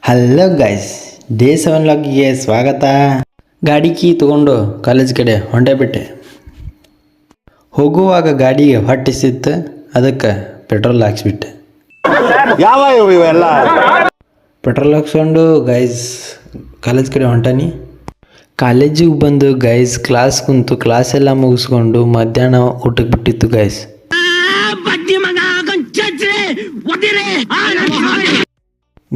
Hello guys, day 7 ಲಾಗಿಗೆ ಸ್ವಾಗತ. ಗಾಡಿ key ತಗೊಂಡು ಕಾಲೇಜ್ ಕಡೆ ಹೊಂಟೆ ಬಿಟ್ಟೆ. ಹೋಗುವಾಗ ಗಾಡಿಗೆ ಹೊಟ್ಟಿಸಿತ್ತು, ಅದಕ್ಕೆ ಪೆಟ್ರೋಲ್ ಹಾಕ್ಸ್ಬಿಟ್ಟೆ. ಪೆಟ್ರೋಲ್ ಹಾಕ್ಸ್ಕೊಂಡು ಗೈಸ್ ಕಾಲೇಜ್ ಕಡೆ ಹೊಂಟಾನಿ. ಕಾಲೇಜಿಗೆ ಬಂದು ಗೈಸ್ ಕ್ಲಾಸ್ ಕುಂತು ಕ್ಲಾಸ್ ಎಲ್ಲ ಮುಗಿಸ್ಕೊಂಡು ಮಧ್ಯಾಹ್ನ ಊಟಕ್ಕೆ ಬಿಟ್ಟಿತ್ತು ಗೈಸ್.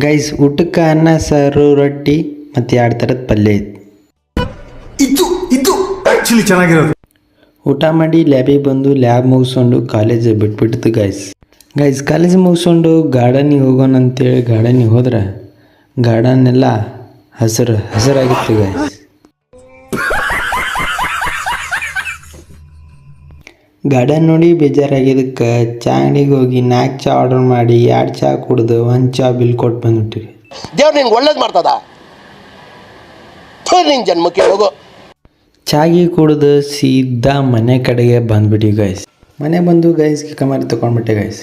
ಗೈಸ್ ಊಟಕ್ಕೆ ಅನ್ನ ಸಾರು ರೊಟ್ಟಿ ಮತ್ತು 2 ಥರದ ಪಲ್ಯ ಇತ್ತು. ಇದು ಆಕ್ಚುಲಿ ಚೆನ್ನಾಗಿರೋದು. ಊಟ ಮಾಡಿ ಲ್ಯಾಬಿಗೆ ಬಂದು ಲ್ಯಾಬ್ ಮುಗಿಸ್ಕೊಂಡು ಕಾಲೇಜ್ ಬಿಟ್ಬಿಟ್ಟಿತ್ತು ಗೈಸ್ ಕಾಲೇಜ್ ಮುಗಿಸ್ಕೊಂಡು ಗಾರ್ಡನಿಗೆ ಹೋಗೋಣ ಅಂತೇಳಿ ಗಾರ್ಡನಿಗೆ ಹೋದ್ರೆ ಗಾರ್ಡನ್ ಎಲ್ಲ ಹಸಿರಾಗಿತ್ತು ಗೈಸ್. ಗಾರ್ಡನ್ ನೋಡಿ ಬೇಜಾರಾಗಿದ್ದಕ್ಕೆ ಚಾ ಅಂಗಡಿಗೆ ಹೋಗಿ 4 ಚಾ ಆರ್ಡರ್ ಮಾಡಿ 2 ಚಾ ಕುಡ್ದು 1 ಚಾ ಬಿಲ್ ಕೊಟ್ಟು ಬಂದ್ಬಿಟ್ಟಿವಿ. ದೇವ್ರು ನಿನ್ಗೆ ಒಳ್ಳೇದು ಮಾಡ್ತದ, ನಿನ್ನ ಜನ್ಮಕ್ಕೆ ಹೋಗೋ. ಚಾಗಿ ಕುಡ್ದು ಸೀದಾ ಮನೆ ಕಡೆಗೆ ಬಂದ್ಬಿಟ್ಟಿವಿ ಗೈಸ್. ಮನೆ ಬಂದು ಗೈಸ್ ಕಮಾರಿ ತಗೊಂಡ್ಬಿಟ್ಟೆ ಗೈಸ್.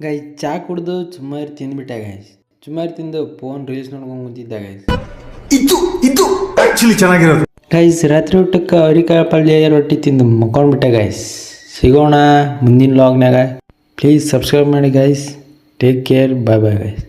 ಗೈಸ್ ಚಾ ಕುಡ್ದು ಚುಮ್ಮಾರಿ ತಿಂದ್ಬಿಟ್ಟೆ ಗೈಸ್. ಚುಮ್ಮಾರಿ ತಿಂದು ಫೋನ್ ರೀಲ್ಸ್ ನೋಡ್ಕೊಂಡು ಕೂತಿದ್ದೆ ಗೈಸ್. ಇದು ಆಕ್ಚುಲಿ ಚೆನ್ನಾಗಿರೋದು. ಗೈಸ್ ರಾತ್ರಿ ಊಟಕ್ಕೆ ಅವರಿಕಾಯಿ ಪಲ್ಯ ರೊಟ್ಟಿ ತಿಂದು ಮಕ್ಕೊಂಡ್ಬಿಟ್ಟೆ ಗೈಸ್. ಸಿಗೋಣ ಮುಂದಿನ ವ್ಲಾಗ್ನಾಗ. ಪ್ಲೀಸ್ ಸಬ್ಸ್ಕ್ರೈಬ್ ಮಾಡಿ guys. Take care. Bye guys.